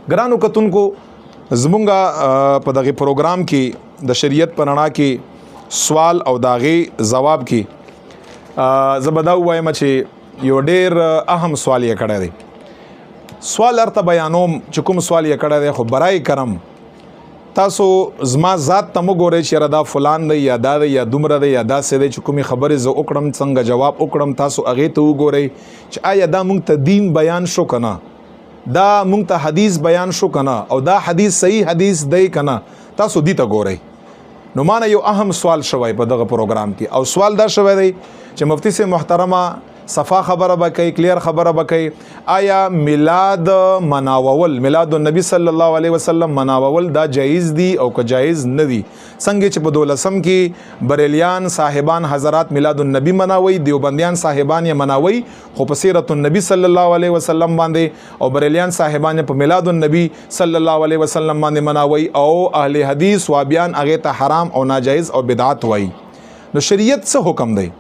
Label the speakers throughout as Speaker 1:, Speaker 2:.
Speaker 1: ګرانو کتونکو زمونږه په دغه پروګرام کې د شریعت په رڼا کې سوال او داغه جواب کې زبدا وایم چې یو ډیر اهم سوال یې کړی دی. سوال ارته بیانوم چې کوم سوال یې کړی دی خو برای کرم تاسو زما ذات ته وګورئ چې ردا فلان دی یا دا دی یا دومره دی یا دا څه دی چې کومې خبرې زه وکړم څنګه جواب وکړم تاسو هغې ته وګورئ چې آیا دا مونږ ته دین بیان شو که نه، دا مونږ ته حدیث بیان شو که نه، او دا حدیث صحیح حدیث دی که نه. تاسو دې ته ګورئ. نو مانه یو اهم سوال شوی په دغه پروګرام کې، او سوال دا شوی دی چې مفتی سے محترمه صفا خبره به کوي، کلیر خبره به کوي، آیا میلاد مناول، میلاد النبی صلی الله علیه وسلم مناول دا جایز دی او که جایز نه دی؟ څنګه چې په 12 کې بریلیان صاحبان حضرات میلاد النبی مناوي، دیوبندیان صاحبان یې مناوي خو په سیرت النبی صلی الله علیه وسلم باندې، او بریلیان صاحبان په میلاد النبی صلی الله علیه وسلم باندې مناوي، او اهل حدیث وابیان هغه ته حرام او ناجایز او بدعت وایي. نو شریعت څه حکم دی؟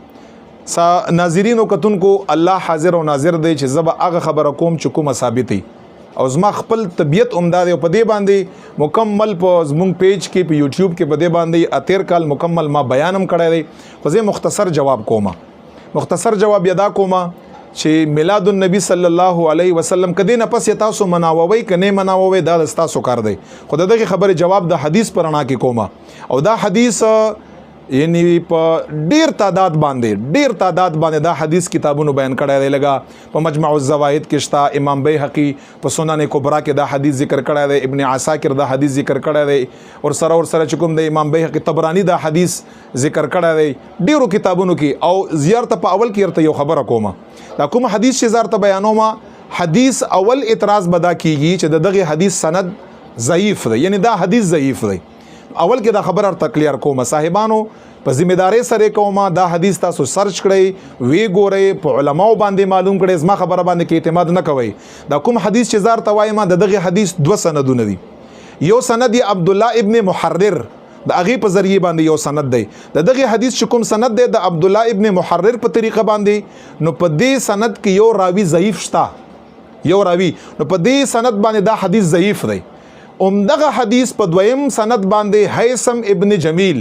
Speaker 1: ناظرین او کتونکو الله حاضر او ناظر دی چې زب هغه خبره کوم چې کومه ثابتي، او زما خپل طبیعت عمدہ دی او په دې باندې مکمل په زمونږ پیج کې په یوټیوب کې په دې باندې اتیر کال مکمل ما بیانم کړی دی. خو زه مختصر جواب کوم. مختصر جواب یدا کوم چې میلاد النبی صلی الله علیه وسلم کدی نه پس تاسو مناووي کنه مناووي دا تاسو کار دی. خو دغه خبره جواب د حدیث پر انا کې کوم، او دا حدیث یعنی په ډیر تعداد باندې دا حدیث کتابونو بیان کړی دی. لګا په مجمع الزوائد کې شته، امام بیهقی په سنن کبرا کې دا حدیث ذکر کړی دی، ابن عساکر دا حدیث ذکر کړی دی، اور سره چې کوم د امام بیهقی طبرانی دا حدیث ذکر کړی دی ډیرو کتابونو کې. او زیارت په اول کې ارته یو خبره کوم، دا کوم حدیث چې زیارت بیانوم حدیث اول اعتراض بدا کیږي چې دغه حدیث سند ضعیف دی، یعنی دا حدیث ضعیف دی. اول کې دا خبر ارته کلیر کوم، صاحبانو په ذمہداري سره کوم دا حدیث تاسو سرچ کړئ، وی ګورئ، په علماو باندې معلوم کړئ، زما خبره باندې کې اعتماد نه کوئ. دا کوم حدیث چې زار توایم دغه حدیث 2 سندونه دي. یو سند عبد الله ابن محرر د هغه په ذریعہ باندې یو سند دی. دغه حدیث چې کوم سند دی د عبد الله ابن محرر په طریقه باندې، نو په دې سند کې یو راوی ضعیف شته، یو راوی، نو په دې سند باندې دا حدیث ضعیف دی. دغه حدیث په دویم سند باندې هیثم ابن جمیل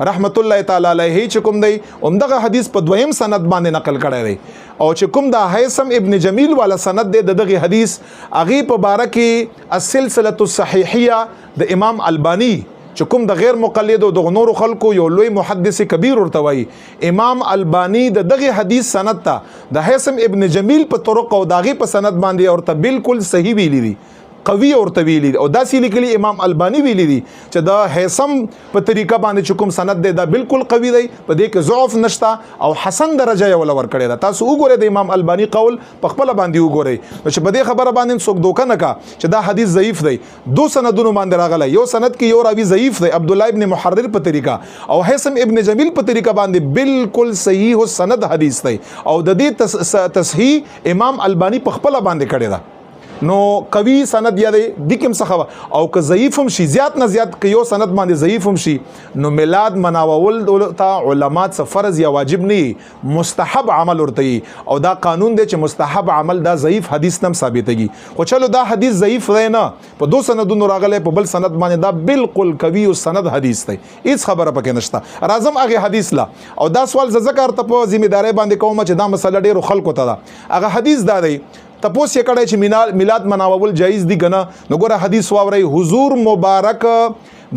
Speaker 1: رحمت الله تعالی علیه چې کوم دی دغه حدیث په دویم سند باندې نقل کړی دی. او چې کوم دا هیثم ابن جمیل والا سند دی دغه حدیث هغه په باره کې السلسله الصحیحیه د امام البانی چې کوم د غیر مقلد او د نور خلکو یو لوی محدث کبیر ورته وایي، امام البانی دغه حدیث سند ته د هیثم ابن جمیل په طرق او داغه په سند باندې ورته بالکل صحیح ویلی دی، قوی ورته ویلی دی، او داسې لیکلی امام البانی ویلی دی چې دا هیثم په طریقه باندې چې کوم سند دی دا بالکل قوی دی، په دې کې ضعف نشته او حسن درجه یې ولا ورکړی ده. تاسو وګورئ د امام البانی قول په خپل باندې وګورئ، چې په دې خبره باندې څوک دوکه نه کا چې دا حدیث ضعیف دی. 2 سندونو باندې راغلی، یو سند کې یو راوی ضعیف دی عبد الله ابن محرر په طریقه، او هیثم ابن جمیل په طریقه باندې بالکل صحیح السند حدیث دی، او د دې تصحیح امام البانی په خپل باندې کړی ده. نو قوی سند یا دی کوم څه، او که ضعیف هم شي زیات نه زیات که یو سند باندې ضعیف هم شي، نو میلاد مناول ته علماء څه فرض یا واجب نه، مستحب عمل ورته، او دا قانون دی چې مستحب عمل دا ضعیف حدیث نم ثابتېږي. خو چلو دا حدیث ضعیف دی نه، په 2 سندونو راغلی، په بل سند باندې دا بالکل قوی او سند حدیث دی، هیڅ خبره پکې نشته. راځم هغه حدیث لا، او دا سوال ذکر ته په ذمہداري باندې کوم چې دا مسله ډیرو خلکو ته ده. هغه حدیث دا دی تپوس یې کړی چې میلاد مناول جایز دی کنه. نو ګوره حدیث واورئ، حضور مبارک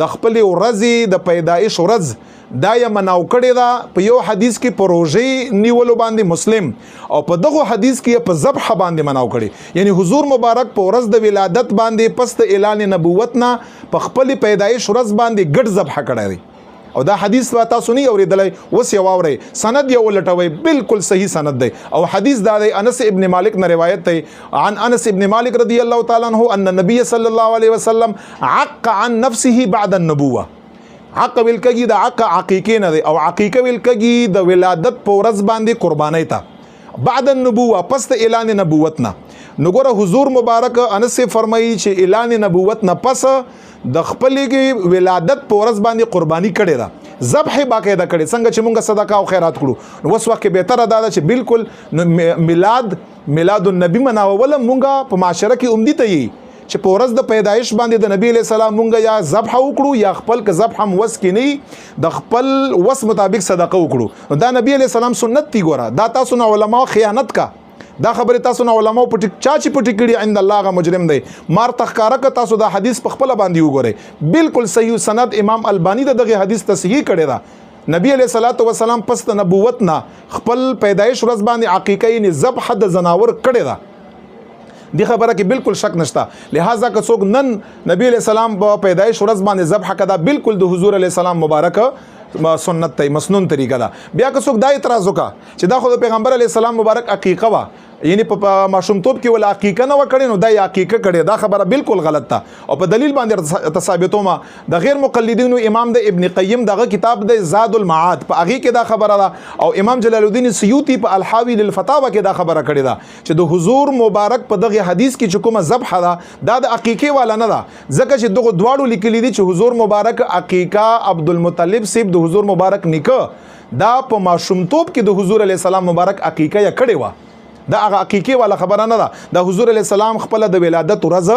Speaker 1: د خپل ورځې د پیدایش ورځ دا یې مناو کړی دا په یو حدیث کې په روژې نیولو باندې مسلم، او په دغه حدیث کې په ذبح باندې مناو کړی، یعنی حضور مبارک په ورځ د ولادت باندې پس د اعلان نبوت نه په خپل پیدایش ورځ باندې ګډ ذبح کړی دی. او دا حدیث تاسو نه اوریدلی، اوس یې واورئ، سند یې ولټوئ، بالکل صحیح سند دی. او حدیث دا دی انس ابن مالک نه روایت دی، عن انس ابن مالک رضی الله تعالی عنہ ان النبي صلی الله علیه وسلم عق عن نفسه بعد النبوه. عق ویل کږي د عق عقیقې نه دی، او عقیقه ویل کږي د ولادت په ورځ باندې قربانی ته بعد النبوه، پس د اعلان نبوت نه. نو ګوره حضور مبارک انس فرمایي چې اعلان نبوت نه پس د خپلې ولادت په ورځ باندې قربانی کړې ده، ذبح باقاعده کړي، څنګه چې مونږ صدقه او خیرات کړو. نو اوس وخت کې بهتره ده چې بالکل میلاد النبی مناول مونږه په معاشره کې عمدي ته یي چې په ورځ د پیدایش باندې د نبی علیہ السلام مونږ یا ذبح وکړو یا خپل که ذبح هم وس کې نه د خپل وس مطابق صدقه وکړو دا نبی علیہ السلام سنت دی ګوره دا تاسو نه علما خیانت کا دا خبره تاسو نه علماء پټ چاچی پټ کړي عند الله غ مجرم دی مار تخکارک تاسو دا حدیث په خپل باندې وګورئ بالکل صحیح سند امام البانی دغه حدیث تصحیح کړی دا نبی علیہ الصلوۃ والسلام پس د نبوت نه خپل پیدایش ورځ باندې عقیقه یې ذبح د زناور کړی دا دی خبره کې بالکل شک نشته لہذا که څوک نن نبی علیہ السلام په پیدایش ورځ باندې ذبح کړه بالکل د حضور علیہ السلام مبارک سنت ته مسنون طریقه ده بیا که څوک دا اعتراض وکړه چې دا خو د پیغمبر علیہ السلام مبارک عقیقه وا یعنی په ماشومتوب کې ول عقیقه نه وکړي نو دا عقیقه کړي دا خبره بالکل غلط ده او په دلیل باندې ثابتوما د غیر مقلدینو امام د ابن قیم دغه کتاب د زاد المعاد په هغه کې دا خبره ده او امام جلال الدین سیوطی په الحاوی للفتاوی کې دا خبره کړي ده چې د حضور مبارک په دغه حدیث کې چې کومه ذبح ده دا د عقیقه والا نه ده ځکه چې دغه دواړو لیکلي دي چې حضور مبارک عقیقه عبدالمطلب سیب د حضور مبارک نیکه دا په ماشومتوب کې د حضور علیہ السلام مبارک عقیقه یې کړې و دا هغه حقیقي والا خبره نه ده د حضور علیہ السلام خپل د ولادت ورځ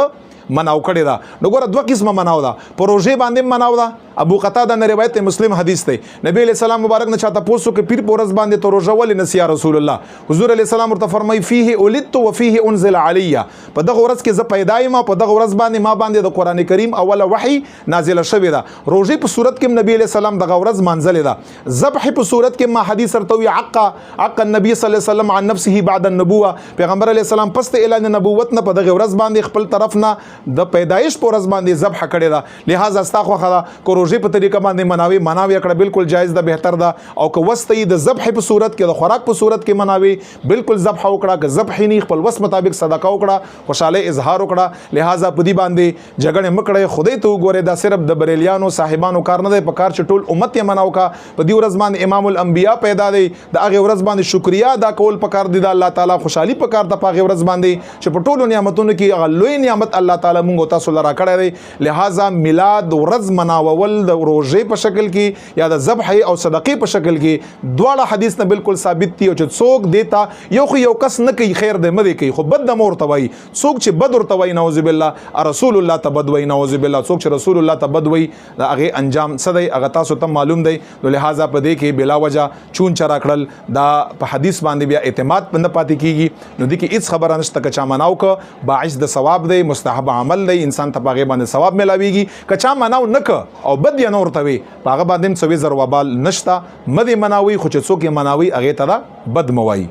Speaker 1: مناو کړی دا نو ګوره دوه قسمه مناو ده پروژه باندې مناو ده ابو قتاده نه روایت مسلم حدیث دی نبی علیہ السلام مبارک نه چاته پوسو کې پیر پورز باندې پروژه ولې نسیا رسول الله حضور علیہ السلام ورته فرمای فيه ولدت وفيه انزل علی په دغه ورځ کې ز پیدایم په دغه ورځ باندې ما باندې د قران کریم اوله وحی نازل شوی ده روزه په صورت کې نبی علیہ السلام دغه ورځ منزل ده ذبح په صورت کې ما حدیث ارتوی عق النبي صلی الله علیه وسلم عن نفسه بعد النبوه پیغمبر علیہ السلام پس اعلان نبوت نه په دغه ورځ باندې خپل طرف نه د پیدایش په ورځ باندې ذبح کړی ده لہذا استاخو خدا روزه په طریقه باندې مناوي کړه بالکل جایز ده بهتر ده او که وسته د ذبح په صورت کې د خوراک په صورت کې مناوي بالکل ذبح وکړه که ذبح نه خپل وس مطابق صدقه وکړه خوشاله اظهار وکړه لہذا په دې باندې جګړه مکړه خدای ته وګوره دا صرف د بریلیانو صاحبانو کار نه دی په کار چې ټول امت یې مناو کا په دې ورځ باندې امام الانبیاء پیدا دی د هغه ورځ باندې شکریا ادا کول په کار دی د الله تعالی خوشحالي په کار د هغه ورځ باندې چې په ټولو نعمتونو کې هغه لوی نعمت الله تعالی مونږ تاسو لرا کړی دی لہذا میلاد ورځ مناول د روزه په شکل کې یا د ذبح او صدقې په شکل کې دواړه حدیث نه بالکل ثابت دي او چې څوک دیتا یو کس نه کوي خیر دې مده کوي خو بد د مور توي څوک چې بد ور توي نعوذ بالله رسول الله تبدوي نعوذ بالله څوک چې رسول الله تبدوي دا هغه انجام صدای هغه تاسو ته معلوم دی نو لہذا په دې کې بلا وجه چون چرا کړل دا په حدیث باندې بیا اعتماد نه پاتې کیږي نو دي کې هیڅ خبره نشته کچا مناو ک باعث د ثواب دی مستحب عمل دی انسان ته باغې باندې ثواب ملاويږي کچا مناو نک او بد یا نور توي هغه باندې سوي زر وبال نشتا مدي مناوي خو چې څوک یې مناوي هغه ته بد موي